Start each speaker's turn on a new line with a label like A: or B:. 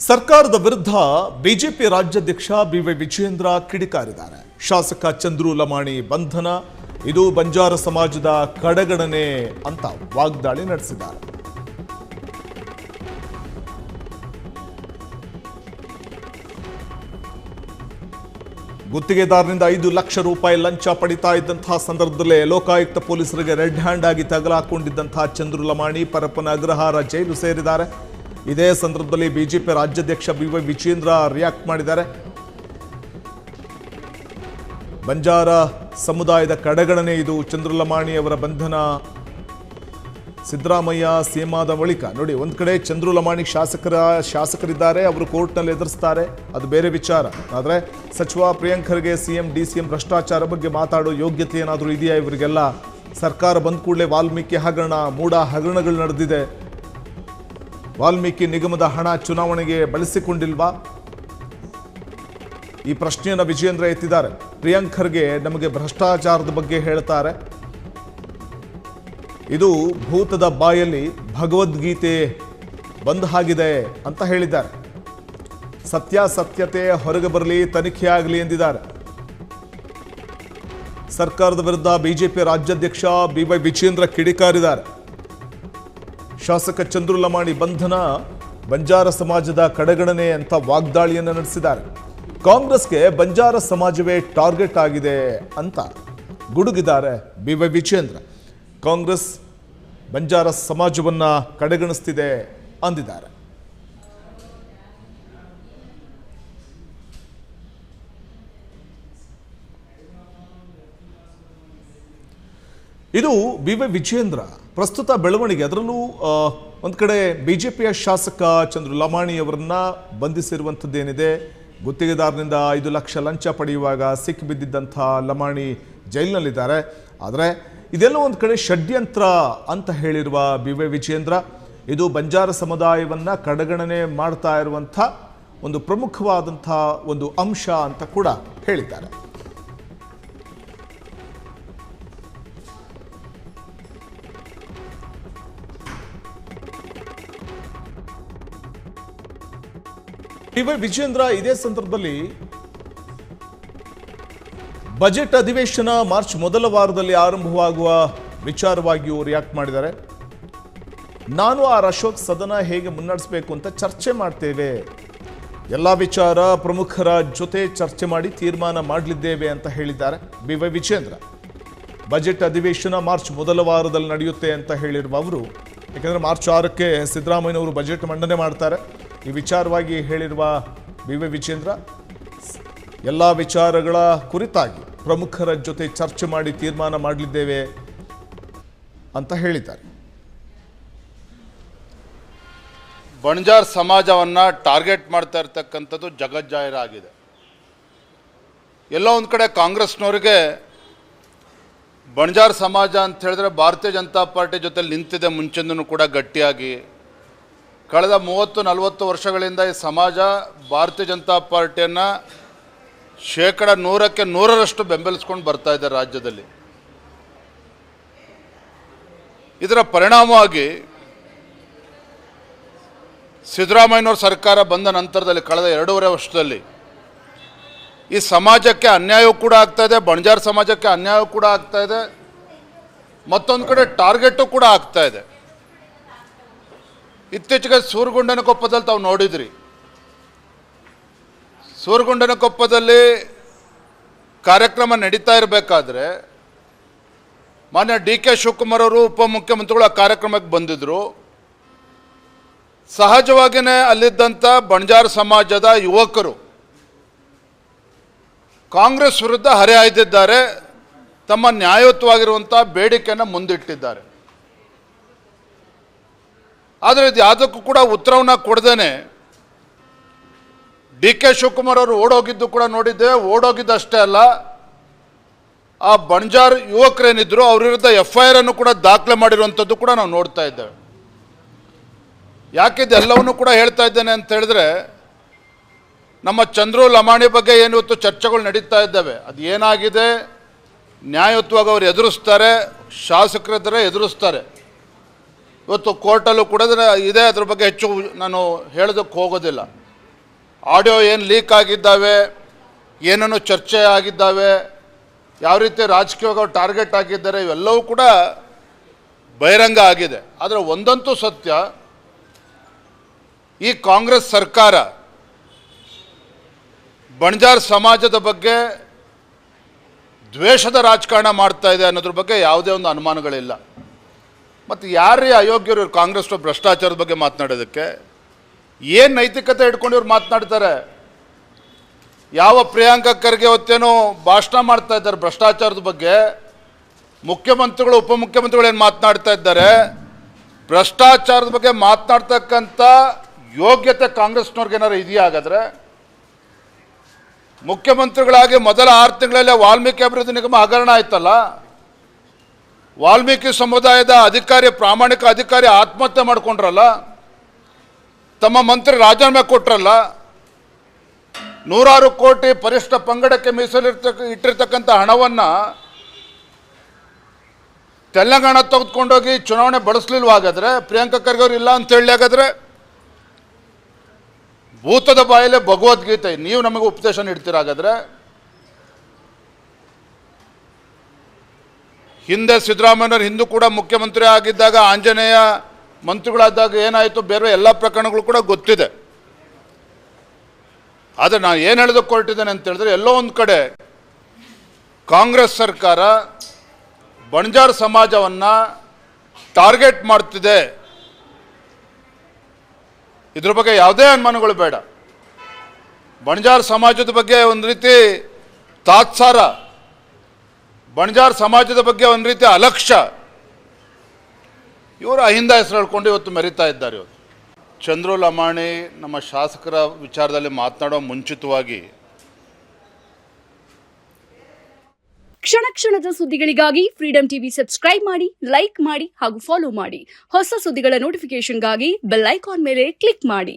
A: ಸರ್ಕಾರದ ವಿರುದ್ಧ ಬಿಜೆಪಿ ರಾಜ್ಯಾಧ್ಯಕ್ಷ ಬಿವೈ ವಿಜಯೇಂದ್ರ ಕಿಡಿಕಾರಿದ್ದಾರೆ. ಶಾಸಕ ಚಂದ್ರು ಲಮಾಣಿ ಬಂಧನ ಇದು ಬಂಜಾರ ಸಮಾಜದ ಕಡೆಗಣನೆ ಅಂತ ವಾಗ್ದಾಳಿ ನಡೆಸಿದ್ದಾರೆ. ಗುತ್ತಿಗೆದಾರನಿಂದ 5 ಲಕ್ಷ ರೂಪಾಯಿ ಲಂಚ ಪಡಿತಾ ಇದ್ದಂತಹ ಸಂದರ್ಭದಲ್ಲೇ ಲೋಕಾಯುಕ್ತ ಪೊಲೀಸರಿಗೆ ರೆಡ್ ಹ್ಯಾಂಡ್ ಆಗಿ ತಗಲಾಕೊಂಡಿದ್ದಂತಹ ಚಂದ್ರು ಲಮಾಣಿ ಪರಪ್ಪನ ಅಗ್ರಹಾರ ಜೈಲು ಸೇರಿದ್ದಾರೆ. ಇದೇ ಸಂದರ್ಭದಲ್ಲಿ ಬಿಜೆಪಿ ರಾಜ್ಯಾಧ್ಯಕ್ಷ ಬಿವೈ ವಿಜಯೇಂದ್ರ ರಿಯಾಕ್ಟ್ ಮಾಡಿದ್ದಾರೆ. ಬಂಜಾರ ಸಮುದಾಯದ ಕಡೆಗಣನೆ ಇದು. ಚಂದ್ರು ಲಮಾಣಿ ಅವರ ಬಂಧನ ಸಿದ್ದರಾಮಯ್ಯ ಸಿಎಂ ಆದ ಬಳಿಕ ನೋಡಿ, ಒಂದ್ ಕಡೆ ಚಂದ್ರು ಲಮಾಣಿ ಶಾಸಕರಿದ್ದಾರೆ, ಅವರು ಕೋರ್ಟ್ನಲ್ಲಿ ಎದುರಿಸ್ತಾರೆ, ಅದು ಬೇರೆ ವಿಚಾರ. ಆದರೆ ಸಚಿವ ಪ್ರಿಯಾಂಕ್ ಖರ್ಗೆ ಸಿಎಂ ಡಿಸಿಎಂ ಭ್ರಷ್ಟಾಚಾರ ಬಗ್ಗೆ ಮಾತಾಡೋ ಯೋಗ್ಯತೆ ಏನಾದರೂ ಇದೆಯಾ ಇವರಿಗೆಲ್ಲ? ಸರ್ಕಾರ ಬಂದ ಕೂಡಲೇ ವಾಲ್ಮೀಕಿ ಹಗರಣ, ಮೂಡ ಹಗರಣಗಳು ನಡೆದಿದೆ. ವಾಲ್ಮೀಕಿ ನಿಗಮದ ಹಣ ಚುನಾವಣೆಗೆ ಬಳಸಿಕೊಂಡಿಲ್ವಾ? ಈ ಪ್ರಶ್ನೆಯನ್ನು ವಿಜಯೇಂದ್ರ ಎತ್ತಿದ್ದಾರೆ. ಪ್ರಿಯಾಂಕ್ ಖರ್ಗೆ ನಮಗೆ ಭ್ರಷ್ಟಾಚಾರದ ಬಗ್ಗೆ ಹೇಳ್ತಾರೆ. ಇದು ಭೂತದ ಬಾಯಲ್ಲಿ ಭಗವದ್ಗೀತೆ ಬಂದ್ ಆಗಿದೆ ಅಂತ ಹೇಳಿದ್ದಾರೆ. ಸತ್ಯಾಸತ್ಯತೆ ಹೊರಗೆ ಬರಲಿ, ತನಿಖೆ ಆಗಲಿ ಎಂದಿದ್ದಾರೆ. ಸರ್ಕಾರದ ವಿರುದ್ಧ ಬಿಜೆಪಿ ರಾಜ್ಯಾಧ್ಯಕ್ಷ ಬಿವೈ ವಿಜಯೇಂದ್ರ ಕಿಡಿಕಾರಿದ್ದಾರೆ. ಶಾಸಕ ಚಂದ್ರು ಲಮಾಣಿ ಬಂಧನ ಬಂಜಾರ ಸಮಾಜದ ಕಡೆಗಣನೆ ಅಂತ ವಾಗ್ದಾಳಿಯನ್ನು ನಡೆಸಿದ್ದಾರೆ. ಕಾಂಗ್ರೆಸ್ಗೆ ಬಂಜಾರ ಸಮಾಜವೇ ಟಾರ್ಗೆಟ್ ಆಗಿದೆ ಅಂತ ಗುಡುಗಿದ್ದಾರೆ ಬಿವೈ ವಿಜಯೇಂದ್ರ. ಕಾಂಗ್ರೆಸ್ ಬಂಜಾರ ಸಮಾಜವನ್ನ ಕಡೆಗಣಿಸ್ತಿದೆ ಅಂದಿದ್ದಾರೆ. ಇದು ಬಿವೈ ವಿಜಯೇಂದ್ರ ಪ್ರಸ್ತುತ ಬೆಳವಣಿಗೆ. ಅದರಲ್ಲೂ ಒಂದು ಕಡೆ ಬಿಜೆಪಿಯ ಶಾಸಕ ಚಂದ್ರು ಲಮಾಣಿ ಅವರನ್ನ ಬಂಧಿಸಿರುವಂಥದ್ದೇನಿದೆ. ಗುತ್ತಿಗೆದಾರನಿಂದ 5 ಲಕ್ಷ ಲಂಚ ಪಡೆಯುವಾಗ ಸಿಕ್ಕಿಬಿದ್ದಿದ್ದಂಥ ಲಮಾಣಿ ಜೈಲಿನಲ್ಲಿದ್ದಾರೆ. ಆದರೆ ಇದೆಲ್ಲ ಒಂದು ಕಡೆ ಷಡ್ಯಂತ್ರ ಅಂತ ಹೇಳಿರುವ ಬಿವೈ ವಿಜಯೇಂದ್ರ, ಇದು ಬಂಜಾರ ಸಮುದಾಯವನ್ನು ಕಡೆಗಣನೆ ಮಾಡ್ತಾ ಇರುವಂಥ ಒಂದು ಪ್ರಮುಖವಾದಂಥ ಒಂದು ಅಂಶ ಅಂತ ಕೂಡ ಹೇಳಿದ್ದಾರೆ. ಬಿವೈ ವಿಜಯೇಂದ್ರ ಇದೇ ಸಂದರ್ಭದಲ್ಲಿ ಬಜೆಟ್ ಅಧಿವೇಶನ ಮಾರ್ಚ್ ಮೊದಲ ವಾರದಲ್ಲಿ ಆರಂಭವಾಗುವ ವಿಚಾರವಾಗಿಯೂ ರಿಯಾಕ್ಟ್ ಮಾಡಿದ್ದಾರೆ. ನಾನು ಅಶೋಕ್ ಸದನ ಹೇಗೆ ಮುನ್ನಡೆಸಬೇಕು ಅಂತ ಚರ್ಚೆ ಮಾಡ್ತೇವೆ, ಎಲ್ಲ ವಿಚಾರ ಪ್ರಮುಖರ ಜೊತೆ ಚರ್ಚೆ ಮಾಡಿ ತೀರ್ಮಾನ ಮಾಡಲಿದ್ದೇವೆ ಅಂತ ಹೇಳಿದ್ದಾರೆ ಬಿವೈ ವಿಜಯೇಂದ್ರ. ಬಜೆಟ್ ಅಧಿವೇಶನ ಮಾರ್ಚ್ ಮೊದಲ ವಾರದಲ್ಲಿ ನಡೆಯುತ್ತೆ ಅಂತ ಹೇಳಿರುವ ಅವರು, ಯಾಕೆಂದರೆ ಮಾರ್ಚ್ 6ಕ್ಕೆ ಸಿದ್ದರಾಮಯ್ಯನವರು ಬಜೆಟ್ ಮಂಡನೆ ಮಾಡ್ತಾರೆ. ಈ ವಿಚಾರವಾಗಿ ಹೇಳಿರುವ ಬಿವೈ ವಿಜಯೇಂದ್ರ, ಎಲ್ಲ ವಿಚಾರಗಳ ಕುರಿತಾಗಿ ಪ್ರಮುಖರ ಜೊತೆ ಚರ್ಚೆ ಮಾಡಿ ತೀರ್ಮಾನ ಮಾಡಲಿದ್ದೇವೆ ಅಂತ ಹೇಳಿದ್ದಾರೆ.
B: ಬಂಜಾರ ಸಮಾಜವನ್ನು ಟಾರ್ಗೆಟ್ ಮಾಡ್ತಾ ಇರ್ತಕ್ಕಂಥದ್ದು ಜಗಜ್ಜಾಹೀರಾಗಿದೆ. ಎಲ್ಲೋ ಒಂದು ಕಡೆ ಕಾಂಗ್ರೆಸ್ನವ್ರಿಗೆ ಬಂಜಾರ ಸಮಾಜ ಅಂತ ಹೇಳಿದ್ರೆ ಭಾರತೀಯ ಜನತಾ ಪಾರ್ಟಿ ಜೊತೆ ನಿಂತಿದೆ ಮುಂಚೆಂದೂ ಕೂಡ ಗಟ್ಟಿಯಾಗಿ. ಕಳೆದ 30-40 ವರ್ಷಗಳಿಂದ ಈ ಸಮಾಜ ಭಾರತೀಯ ಜನತಾ ಪಾರ್ಟಿಯನ್ನು 100ಕ್ಕೆ 100ರಷ್ಟು ಬೆಂಬಲಿಸ್ಕೊಂಡು ಬರ್ತಾ ಇದ್ದಾರೆ ರಾಜ್ಯದಲ್ಲಿ. ಇದರ ಪರಿಣಾಮವಾಗಿ ಸಿದ್ದರಾಮಯ್ಯನವ್ರ ಸರ್ಕಾರ ಬಂದ ನಂತರದಲ್ಲಿ ಕಳೆದ 2.5 ವರ್ಷದಲ್ಲಿ ಈ ಸಮಾಜಕ್ಕೆ ಅನ್ಯಾಯವೂ ಕೂಡ ಆಗ್ತಾ ಇದೆ, ಬಂಜಾರ ಸಮಾಜಕ್ಕೆ ಅನ್ಯಾಯ ಕೂಡ ಆಗ್ತಾ ಇದೆ, ಮತ್ತೊಂದು ಕಡೆ ಟಾರ್ಗೆಟು ಕೂಡ ಆಗ್ತಾ ಇದೆ. ಇತ್ತೀಚೆಗೆ ಸೂರಗೊಂಡನಕೊಪ್ಪದಲ್ಲಿ ತಾವು ನೋಡಿದ್ರಿ. ಸೂರಗೊಂಡನಕೊಪ್ಪದಲ್ಲಿ ಕಾರ್ಯಕ್ರಮ ನಡೀತಾ ಇರಬೇಕಾದ್ರೆ ಮಾನ್ಯ ಡಿ ಕೆ ಶಿವಕುಮಾರ್ ಅವರು ಉಪಮುಖ್ಯಮಂತ್ರಿಗಳು ಆ ಕಾರ್ಯಕ್ರಮಕ್ಕೆ ಬಂದಿದ್ದರು. ಸಹಜವಾಗಿಯೇ ಅಲ್ಲಿದ್ದಂಥ ಬಂಜಾರ ಸಮಾಜದ ಯುವಕರು ಕಾಂಗ್ರೆಸ್ ವಿರುದ್ಧ ಹರಿಹಾಯ್ದಿದ್ದಾರೆ, ತಮ್ಮ ನ್ಯಾಯಯುತವಾಗಿರುವಂಥ ಬೇಡಿಕೆಯನ್ನು ಮುಂದಿಟ್ಟಿದ್ದಾರೆ. ಆದರೆ ಇದು ಯಾವುದಕ್ಕೂ ಕೂಡ ಉತ್ತರವನ್ನು ಕೊಡದೇನೆ ಡಿ ಕೆ ಶಿವಕುಮಾರ್ ಅವರು ಓಡೋಗಿದ್ದು ಕೂಡ ನೋಡಿದ್ದೇವೆ. ಓಡೋಗಿದ್ದಷ್ಟೇ ಅಲ್ಲ, ಆ ಬಂಜಾರ ಯುವಕರೇನಿದ್ರು ಅವ್ರ ವಿರುದ್ಧ FIR ಅನ್ನು ಕೂಡ ದಾಖಲೆ ಮಾಡಿರುವಂಥದ್ದು ಕೂಡ ನಾವು ನೋಡ್ತಾ ಇದ್ದೇವೆ. ಯಾಕಿದೆಲ್ಲವನ್ನೂ ಕೂಡ ಹೇಳ್ತಾ ಇದ್ದೇನೆ ಅಂತ ಹೇಳಿದ್ರೆ, ನಮ್ಮ ಚಂದ್ರು ಲಮಾಣಿ ಬಗ್ಗೆ ಏನು ಇವತ್ತು ಚರ್ಚೆಗಳು ನಡೀತಾ ಇದ್ದಾವೆ, ಅದು ಏನಾಗಿದೆ, ನ್ಯಾಯಯುತವಾಗಿ ಅವರು ಎದುರಿಸ್ತಾರೆ, ಶಾಸಕರಿದ್ದರೆ ಎದುರಿಸ್ತಾರೆ. ಇವತ್ತು ಕೋರ್ಟಲ್ಲೂ ಕೂಡ ಇದೆ, ಅದ್ರ ಬಗ್ಗೆ ಹೆಚ್ಚು ನಾನು ಹೇಳೋದಕ್ಕೆ ಹೋಗೋದಿಲ್ಲ. ಆಡಿಯೋ ಏನು ಲೀಕ್ ಆಗಿದ್ದಾವೆ, ಏನೇನು ಚರ್ಚೆ ಆಗಿದ್ದಾವೆ, ಯಾವ ರೀತಿ ರಾಜಕೀಯವಾಗಿ ಅವ್ರು ಟಾರ್ಗೆಟ್ ಆಗಿದ್ದಾರೆ, ಇವೆಲ್ಲವೂ ಕೂಡ ಬಹಿರಂಗ ಆಗಿದೆ. ಆದರೆ ಒಂದಂತೂ ಸತ್ಯ, ಈ ಕಾಂಗ್ರೆಸ್ ಸರ್ಕಾರ ಬಣಜಾರ್ ಸಮಾಜದ ಬಗ್ಗೆ ದ್ವೇಷದ ರಾಜಕಾರಣ ಮಾಡ್ತಾ ಇದೆ ಅನ್ನೋದ್ರ ಬಗ್ಗೆ ಯಾವುದೇ ಒಂದು ಅನುಮಾನಗಳಿಲ್ಲ. ಮತ್ತು ಯಾರೇ ಅಯೋಗ್ಯರು ಕಾಂಗ್ರೆಸ್ ಭ್ರಷ್ಟಾಚಾರದ ಬಗ್ಗೆ ಮಾತನಾಡೋದಕ್ಕೆ? ಏನು ನೈತಿಕತೆ ಇಟ್ಕೊಂಡು ಇವ್ರು ಮಾತನಾಡ್ತಾರೆ? ಯಾವ ಪ್ರಿಯಾಂಕಾ ಖರ್ಗೆ ಹೊತ್ತೇನೋ ಭಾಷಣ ಮಾಡ್ತಾ ಇದ್ದಾರೆ ಭ್ರಷ್ಟಾಚಾರದ ಬಗ್ಗೆ, ಮುಖ್ಯಮಂತ್ರಿಗಳು ಉಪಮುಖ್ಯಮಂತ್ರಿಗಳು ಏನು ಮಾತನಾಡ್ತಾ ಇದ್ದಾರೆ? ಭ್ರಷ್ಟಾಚಾರದ ಬಗ್ಗೆ ಮಾತನಾಡ್ತಕ್ಕಂಥ ಯೋಗ್ಯತೆ ಕಾಂಗ್ರೆಸ್ನವ್ರಿಗೆ ಏನಾರು ಇದೆಯಾ? ಹಾಗಾದರೆ ಮುಖ್ಯಮಂತ್ರಿಗಳಾಗಿ ಮೊದಲ 6 ತಿಂಗಳಲ್ಲೇ ವಾಲ್ಮೀಕಿ ಅಭಿವೃದ್ಧಿ ನಿಗಮ ಹಗರಣ ಆಯ್ತಲ್ಲ, ವಾಲ್ಮೀಕಿ ಸಮುದಾಯದ ಅಧಿಕಾರಿ, ಪ್ರಾಮಾಣಿಕ ಅಧಿಕಾರಿ ಆತ್ಮಹತ್ಯೆ ಮಾಡಿಕೊಂಡ್ರಲ್ಲ, ತಮ್ಮ ಮಂತ್ರಿ ರಾಜೀನಾಮೆ ಕೊಟ್ರಲ್ಲ, 100 ಕೋಟಿ ಪರಿಷ್ಠ ಪಂಗಡಕ್ಕೆ ಇಟ್ಟಿರ್ತಕ್ಕಂಥ ಹಣವನ್ನು ತೆಲಂಗಾಣ ತೆಗೆದುಕೊಂಡೋಗಿ ಚುನಾವಣೆ ಬಳಸಲಿಲ್ವ? ಹಾಗಾದರೆ ಪ್ರಿಯಾಂಕಾ ಖರ್ಗೆ ಅವರು ಇಲ್ಲ ಅಂತ ಹೇಳಿ, ಹಾಗಾದರೆ ಭೂತದ ಬಾಯಲ್ಲೇ ಭಗವದ್ಗೀತೆ ನೀವು ನಮಗೆ ಉಪದೇಶ ನೀಡ್ತೀರ? ಹಾಗಾದರೆ ಹಿಂದೆ ಸಿದ್ದರಾಮಯ್ಯನವರು ಹಿಂದೂ ಕೂಡ ಮುಖ್ಯಮಂತ್ರಿ ಆಗಿದ್ದಾಗ, ಆಂಜನೇಯ ಮಂತ್ರಿಗಳಾದಾಗ ಏನಾಯಿತು, ಬೇರೆ ಎಲ್ಲ ಪ್ರಕರಣಗಳು ಕೂಡ ಗೊತ್ತಿದೆ. ಆದರೆ ನಾನು ಏನು ಹೇಳೋದಕ್ಕೆ ಹೊರಟಿದ್ದೇನೆ ಅಂತ ಹೇಳಿದ್ರೆ, ಎಲ್ಲೋ ಒಂದು ಕಡೆ ಕಾಂಗ್ರೆಸ್ ಸರ್ಕಾರ ಬಣಜಾರ್ ಸಮಾಜವನ್ನು ಟಾರ್ಗೆಟ್ ಮಾಡ್ತಿದೆ. ಇದ್ರ ಬಗ್ಗೆ ಯಾವುದೇ ಅನುಮಾನಗಳು ಬೇಡ. ಬಣಜಾರ್ ಸಮಾಜದ ಬಗ್ಗೆ ಒಂದು ರೀತಿ ತಾತ್ಸಾರ, ಬಣಜಾರ್ ಸಮಾಜದ ಬಗ್ಗೆ ಒಂದು ರೀತಿ ಅಲಕ್ಷ್ಯ, ಇವರು ಅಹಿಂದ ಹೆಸರು ಹೇಳ್ಕೊಂಡು ಇವತ್ತು ಮೆರೀತಾ ಇದ್ದಾರೆ. ಇವತ್ತು ಚಂದ್ರು ಲಮಾಣಿ ನಮ್ಮ ಶಾಸಕರ ವಿಚಾರದಲ್ಲಿ ಮಾತನಾಡೋ ಮುಂಚಿತವಾಗಿ,
C: ಕ್ಷಣ ಕ್ಷಣದ ಸುದ್ದಿಗಳಿಗಾಗಿ ಫ್ರೀಡಂ ಟಿವಿ ಸಬ್ಸ್ಕ್ರೈಬ್ ಮಾಡಿ, ಲೈಕ್ ಮಾಡಿ ಹಾಗೂ ಫಾಲೋ ಮಾಡಿ. ಹೊಸ ಸುದ್ದಿಗಳ ನೋಟಿಫಿಕೇಶನ್ಗಾಗಿ ಬೆಲ್ ಐಕಾನ್ ಮೇಲೆ ಕ್ಲಿಕ್ ಮಾಡಿ.